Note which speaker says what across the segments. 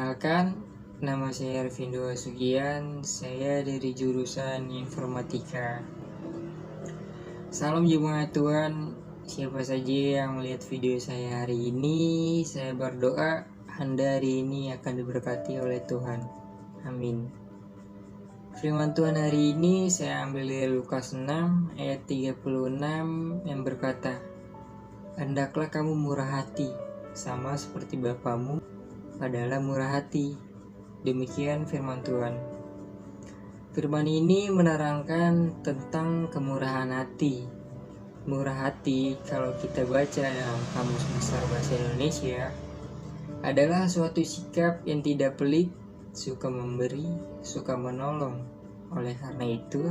Speaker 1: Perkenalkan, nama saya Arvindo Sugian, saya dari jurusan Informatika. Salam jemaat Tuhan, siapa saja yang melihat video saya hari ini, saya berdoa Anda hari ini akan diberkati oleh Tuhan. Amin. Firman Tuhan hari ini saya ambil dari Lukas 6 ayat 36 yang berkata, "Hendaklah kamu murah hati, sama seperti Bapamu adalah murah hati." Demikian firman Tuhan. Firman ini menerangkan tentang kemurahan hati. Murah hati, kalau kita baca dalam Kamus Besar Bahasa Indonesia, adalah suatu sikap yang tidak pelit, suka memberi, suka menolong. Oleh karena itu,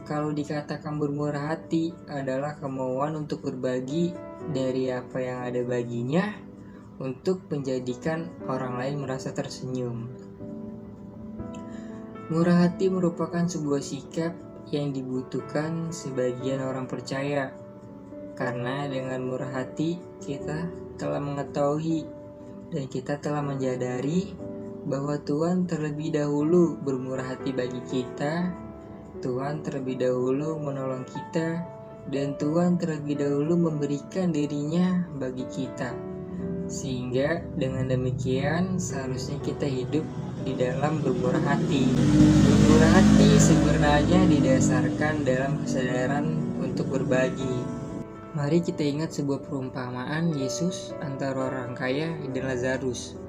Speaker 1: kalau dikatakan bermurah hati adalah kemauan untuk berbagi dari apa yang ada baginya untuk menjadikan orang lain merasa tersenyum. Murah hati merupakan sebuah sikap yang dibutuhkan sebagian orang percaya, karena dengan murah hati kita telah mengetahui dan kita telah menyadari bahwa Tuhan terlebih dahulu bermurah hati bagi kita, Tuhan terlebih dahulu menolong kita, dan Tuhan terlebih dahulu memberikan dirinya bagi kita. Sehingga dengan demikian seharusnya kita hidup di dalam bermurah hati. Bermurah hati sebenarnya didasarkan dalam kesadaran untuk berbagi. Mari kita ingat sebuah perumpamaan Yesus antara orang kaya dan Lazarus.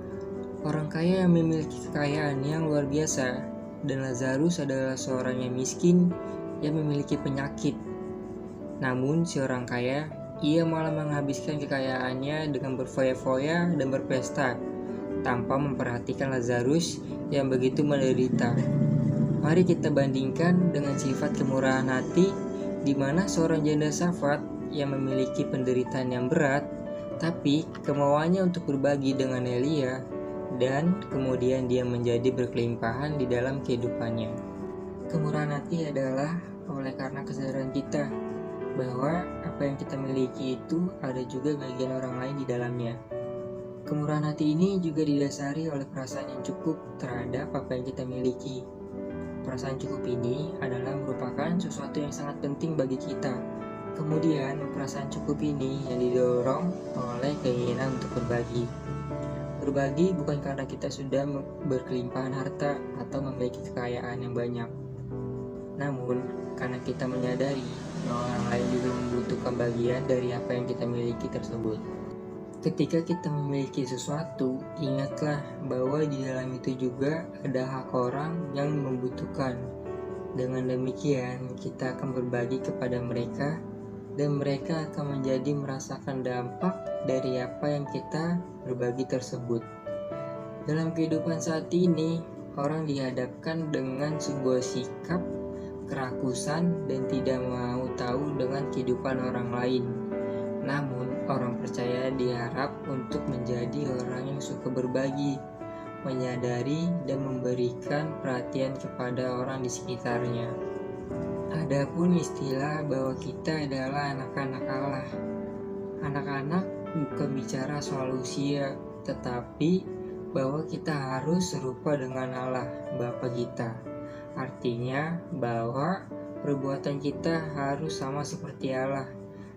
Speaker 1: Orang kaya yang memiliki kekayaan yang luar biasa, dan Lazarus adalah seorang yang miskin yang memiliki penyakit. Namun si orang kaya, ia malah menghabiskan kekayaannya dengan berfoya-foya dan berpesta, tanpa memperhatikan Lazarus yang begitu menderita. Mari kita bandingkan dengan sifat kemurahan hati, di mana seorang janda syafat yang memiliki penderitaan yang berat, tapi kemauannya untuk berbagi dengan Elia, dan kemudian dia menjadi berkelimpahan di dalam kehidupannya. Kemurahan hati adalah oleh karena kesadaran kita bahwa apa yang kita miliki itu ada juga bagian orang lain di dalamnya. Kemurahan hati ini juga didasari oleh perasaan yang cukup terhadap apa yang kita miliki. Perasaan cukup ini adalah merupakan sesuatu yang sangat penting bagi kita. Kemudian perasaan cukup ini yang didorong oleh keinginan untuk berbagi. Berbagi bukan karena kita sudah berkelimpahan harta atau memiliki kekayaan yang banyak, namun karena kita menyadari bahwa orang lain juga membutuhkan bagian dari apa yang kita miliki tersebut. Ketika kita memiliki sesuatu, ingatlah bahwa di dalam itu juga ada hak orang yang membutuhkan. Dengan demikian, kita akan berbagi kepada mereka, dan mereka akan menjadi merasakan dampak dari apa yang kita berbagi tersebut. Dalam kehidupan saat ini, orang dihadapkan dengan sebuah sikap kerakusan dan tidak mau tahu dengan kehidupan orang lain. Namun, orang percaya diharap untuk menjadi orang yang suka berbagi, menyadari dan memberikan perhatian kepada orang di sekitarnya. Adapun istilah bahwa kita adalah anak-anak Allah. Anak-anak bukan bicara soal usia, tetapi bahwa kita harus serupa dengan Allah, Bapa kita. Artinya bahwa perbuatan kita harus sama seperti Allah.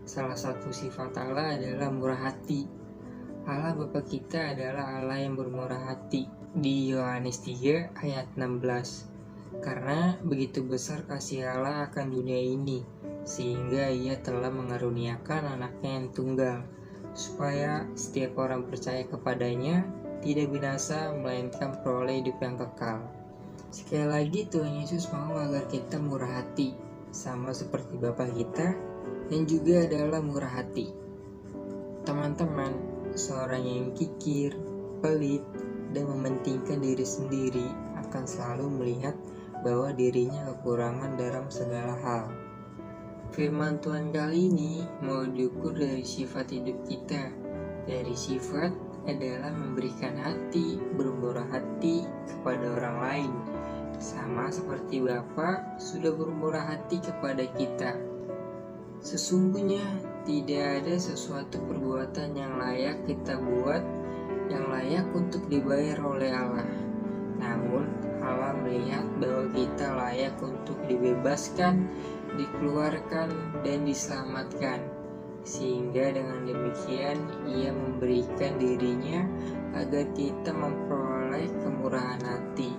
Speaker 1: Salah satu sifat Allah adalah murah hati. Allah Bapa kita adalah Allah yang bermurah hati. Di Yohanes 3 ayat 16. Karena begitu besar kasih Allah akan dunia ini, sehingga Ia telah mengaruniakan anaknya yang tunggal, supaya setiap orang percaya kepadanya tidak binasa, melainkan peroleh hidup yang kekal. Sekali lagi, Tuhan Yesus mau agar kita murah hati, sama seperti Bapa kita yang juga adalah murah hati. Teman-teman, seorang yang kikir, pelit, dan mementingkan diri sendiri akan selalu melihat bahwa dirinya kekurangan dalam segala hal. Firman Tuhan kali ini mau diukur dari sifat hidup kita. Dari sifat adalah memberikan hati, bermurah hati kepada orang lain, sama seperti Bapa sudah bermurah hati kepada kita. Sesungguhnya tidak ada sesuatu perbuatan yang layak kita buat yang layak untuk dibayar oleh Allah. Namun Allah melihat bahwa kita layak untuk dibebaskan, dikeluarkan, dan diselamatkan. Sehingga dengan demikian Ia memberikan dirinya agar kita memperoleh kemurahan hati.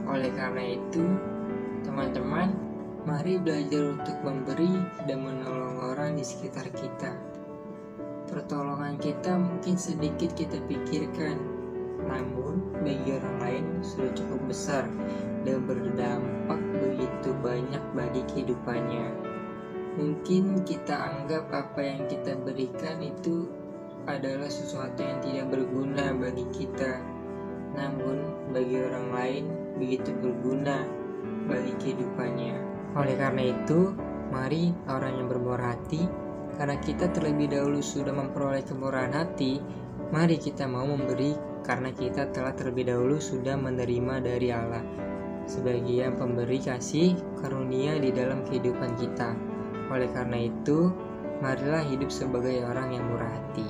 Speaker 1: Oleh karena itu, teman-teman, mari belajar untuk memberi dan menolong orang di sekitar kita. Pertolongan kita mungkin sedikit kita pikirkan, namun bagi orang lain sudah cukup besar dan berdampak begitu banyak bagi kehidupannya. Mungkin kita anggap apa yang kita berikan itu adalah sesuatu yang tidak berguna bagi kita, namun bagi orang lain begitu berguna bagi kehidupannya. Oleh karena itu, mari orang yang bermurah hati, karena kita terlebih dahulu sudah memperoleh kemurahan hati, mari kita mau memberi karena kita telah terlebih dahulu sudah menerima dari Allah sebagai yang pemberi kasih karunia di dalam kehidupan kita. Oleh karena itu, marilah hidup sebagai orang yang murah hati.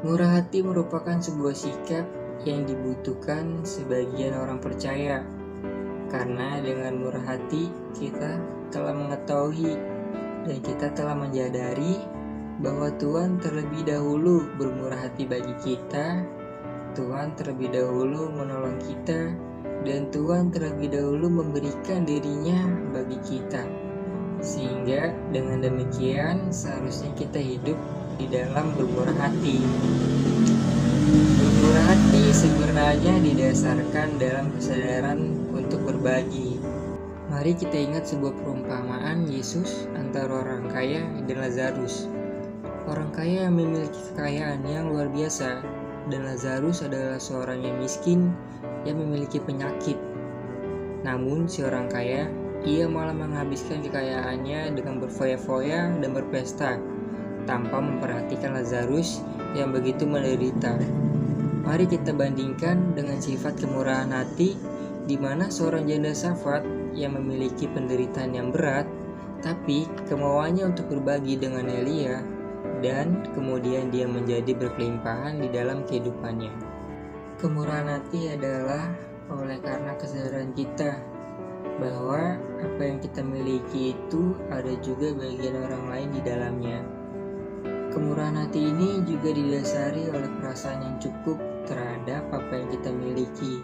Speaker 1: Murah hati merupakan sebuah sikap yang dibutuhkan sebagian orang percaya, karena dengan murah hati kita telah mengetahui dan kita telah menyadari bahwa Tuhan terlebih dahulu bermurah hati bagi kita, Tuhan terlebih dahulu menolong kita, dan Tuhan terlebih dahulu memberikan dirinya bagi kita. Sehingga dengan demikian seharusnya kita hidup di dalam bermurah hati. Bermurah hati sebenarnya didasarkan dalam kesadaran untuk berbagi. Mari kita ingat sebuah perumpamaan Yesus antara orang kaya dan Lazarus. Orang kaya memiliki kekayaan yang luar biasa, dan Lazarus adalah seorang yang miskin yang memiliki penyakit. Namun si orang kaya, ia malah menghabiskan kekayaannya dengan berfoya-foya dan berpesta, tanpa memperhatikan Lazarus yang begitu menderita. Mari kita bandingkan dengan sifat kemurahan hati, di mana seorang janda syafat yang memiliki penderitaan yang berat, tapi kemauannya untuk berbagi dengan Elia, dan kemudian dia menjadi berkelimpahan di dalam kehidupannya. Kemurahan hati adalah oleh karena kesadaran kita bahwa apa yang kita miliki itu ada juga bagian orang lain di dalamnya. Kemurahan hati ini juga didasari oleh perasaan yang cukup terhadap apa yang kita miliki.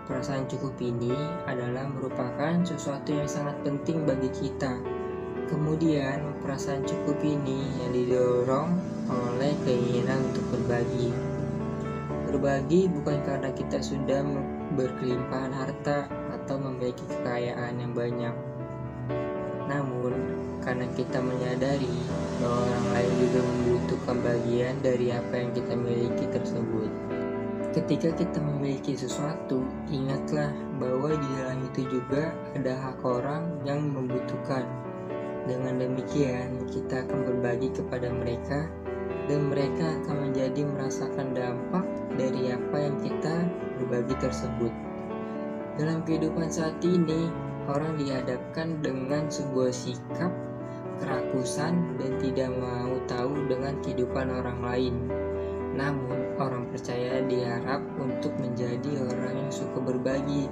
Speaker 1: Perasaan cukup ini adalah merupakan sesuatu yang sangat penting bagi kita. Kemudian perasaan cukup ini yang didorong oleh keinginan untuk berbagi. Berbagi bukan karena kita sudah berkelimpahan harta atau memiliki kekayaan yang banyak, namun karena kita menyadari bahwa orang lain juga membutuhkan bagian dari apa yang kita miliki tersebut. Ketika kita memiliki sesuatu, ingatlah bahwa di dalam itu juga ada hak orang yang membutuhkan. Dengan demikian, kita akan berbagi kepada mereka, dan mereka akan menjadi merasakan dampak dari apa yang kita berbagi tersebut. Dalam kehidupan saat ini, orang dihadapkan dengan sebuah sikap kerakusan dan tidak mau tahu dengan kehidupan orang lain. Namun, orang percaya diharap untuk menjadi orang yang suka berbagi,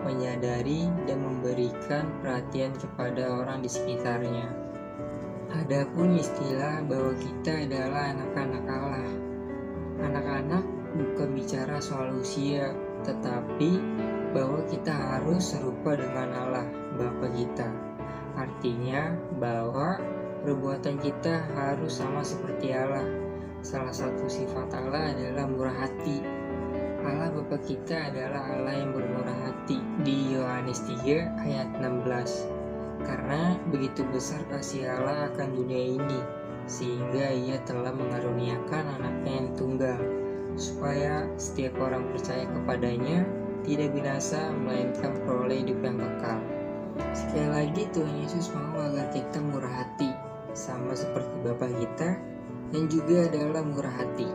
Speaker 1: menyadari dan memberikan perhatian kepada orang di sekitarnya. Adapun istilah bahwa kita adalah anak-anak Allah. Anak-anak bukan bicara soal usia, tetapi bahwa kita harus serupa dengan Allah, Bapa kita. Artinya bahwa perbuatan kita harus sama seperti Allah. Salah satu sifat Allah adalah murah hati. Allah Bapa kita adalah Allah yang bermurah hati di Yohanes 3 ayat 16. Karena begitu besar kasih Allah akan dunia ini, sehingga Ia telah mengaruniakan anaknya yang tunggal, supaya setiap orang percaya kepadanya tidak binasa, melainkan peroleh hidup yang kekal. Sekali lagi, Tuhan Yesus mau agar kita murah hati, sama seperti Bapa kita yang juga adalah murah hati.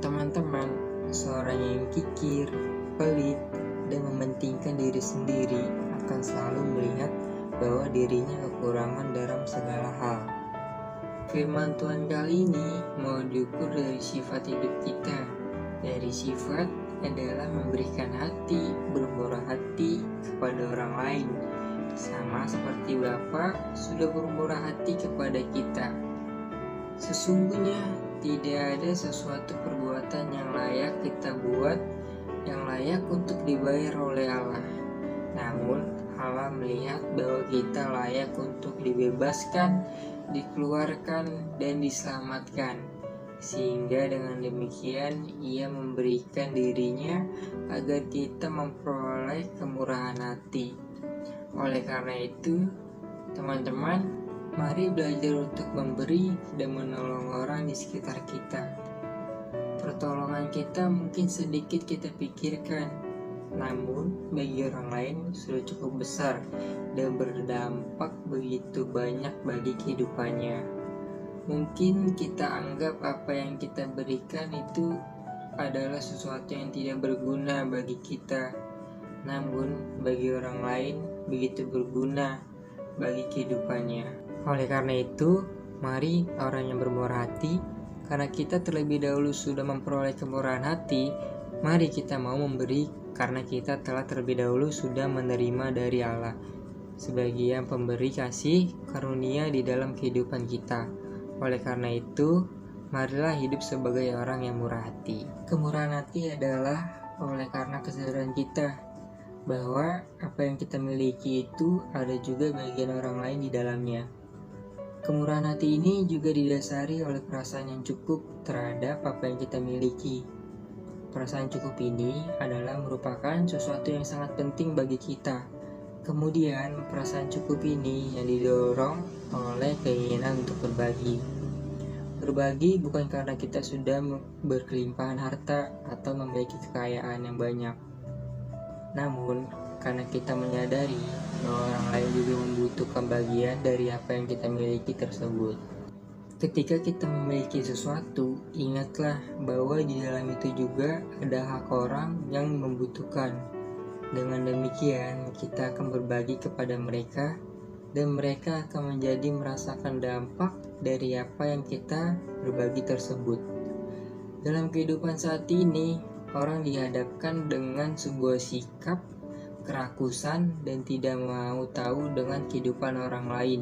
Speaker 1: Teman-teman, seorang yang kikir, pelit, dan mementingkan diri sendiri akan selalu melihat bahwa dirinya kekurangan dalam segala hal. Firman Tuhan kali ini mau diukur dari sifat hidup kita. Dari sifat adalah memberikan hati, bermurah hati kepada orang lain. Sama seperti Bapa sudah bermurah hati kepada kita. Sesungguhnya tidak ada sesuatu perbuatan yang layak kita buat, yang layak untuk dibayar oleh Allah. Namun Allah melihat bahwa kita layak untuk dibebaskan, dikeluarkan, dan diselamatkan. Sehingga dengan demikian Ia memberikan dirinya agar kita memperoleh kemurahan hati. Oleh karena itu, teman-teman, mari belajar untuk memberi dan menolong orang di sekitar kita. Pertolongan kita mungkin sedikit kita pikirkan, namun bagi orang lain sudah cukup besar dan berdampak begitu banyak bagi kehidupannya. Mungkin kita anggap apa yang kita berikan itu adalah sesuatu yang tidak berguna bagi kita, namun bagi orang lain begitu berguna bagi kehidupannya. Oleh karena itu, mari orang yang bermurah hati, karena kita terlebih dahulu sudah memperoleh kemurahan hati, mari kita mau memberi karena kita telah terlebih dahulu sudah menerima dari Allah sebagai yang pemberi kasih karunia di dalam kehidupan kita. Oleh karena itu, marilah hidup sebagai orang yang murah hati. Kemurahan hati adalah oleh karena kesadaran kita bahwa apa yang kita miliki itu ada juga bagian orang lain di dalamnya. Kemurahan hati ini juga didasari oleh perasaan yang cukup terhadap apa yang kita miliki. Perasaan cukup ini adalah merupakan sesuatu yang sangat penting bagi kita. Kemudian, perasaan cukup ini yang didorong oleh keinginan untuk berbagi. Berbagi bukan karena kita sudah berkelimpahan harta atau memiliki kekayaan yang banyak. Namun, karena kita menyadari bahwa orang lain juga membutuhkan bagian dari apa yang kita miliki tersebut. Ketika kita memiliki sesuatu, ingatlah bahwa di dalam itu juga ada hak orang yang membutuhkan. Dengan demikian, kita akan berbagi kepada mereka, dan mereka akan menjadi merasakan dampak dari apa yang kita berbagi tersebut. Dalam kehidupan saat ini, orang dihadapkan dengan sebuah sikap kerakusan dan tidak mau tahu dengan kehidupan orang lain.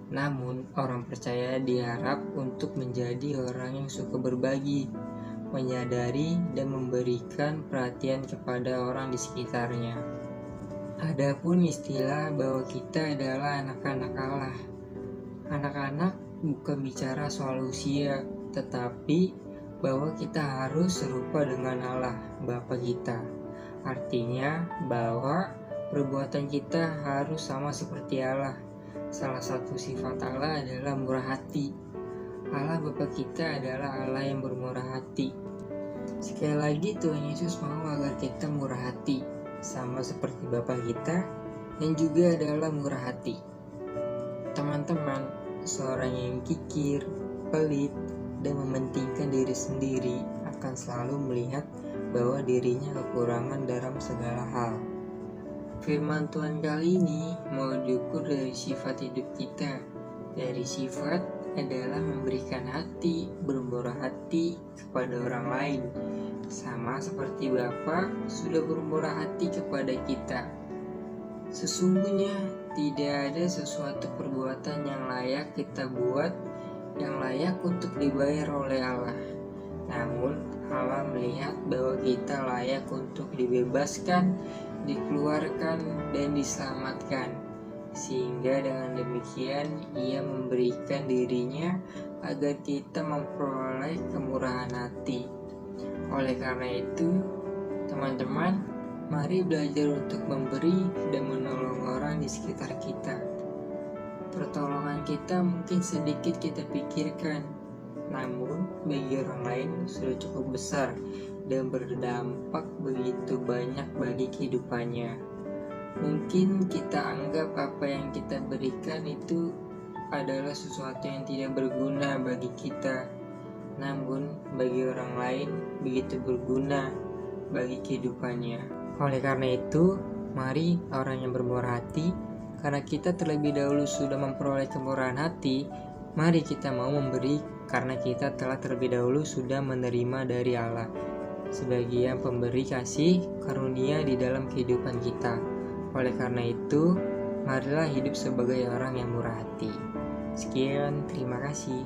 Speaker 1: Namun, orang percaya diharap untuk menjadi orang yang suka berbagi, menyadari dan memberikan perhatian kepada orang di sekitarnya. Adapun istilah bahwa kita adalah anak-anak Allah. Anak-anak bukan bicara soal usia, tetapi bahwa kita harus serupa dengan Allah, Bapa kita. Artinya bahwa perbuatan kita harus sama seperti Allah. Salah satu sifat Allah adalah murah hati. Allah Bapa kita adalah Allah yang bermurah hati. Sekali lagi, Tuhan Yesus mau agar kita murah hati, sama seperti Bapa kita yang juga adalah murah hati. Teman-teman, seorang yang kikir, pelit, dan mementingkan diri sendiri akan selalu melihat bahwa dirinya kekurangan dalam segala hal. Firman Tuhan kali ini mau diukur dari sifat hidup kita. Dari sifat adalah memberikan hati, bermurah hati kepada orang lain. Sama seperti Bapa sudah bermurah hati kepada kita. Sesungguhnya tidak ada sesuatu perbuatan yang layak kita buat, yang layak untuk dibayar oleh Allah. Namun Allah melihat bahwa kita layak untuk dibebaskan, dikeluarkan, dan diselamatkan. Sehingga dengan demikian Ia memberikan dirinya agar kita memperoleh kemurahan hati. Oleh karena itu, teman-teman, mari belajar untuk memberi dan menolong orang di sekitar kita. Pertolongan kita mungkin sedikit kita pikirkan, namun bagi orang lain sudah cukup besar dan berdampak begitu banyak bagi kehidupannya. Mungkin kita anggap apa yang kita berikan itu adalah sesuatu yang tidak berguna bagi kita, namun bagi orang lain begitu berguna bagi kehidupannya. Oleh karena itu, mari orang yang bermurah hati, karena kita terlebih dahulu sudah memperoleh kemurahan hati, Mari kita mau memberi karena kita telah terlebih dahulu sudah menerima dari Allah sebagai yang pemberi kasih karunia di dalam kehidupan kita. Oleh karena itu, marilah hidup sebagai orang yang murah hati. Sekian, terima kasih.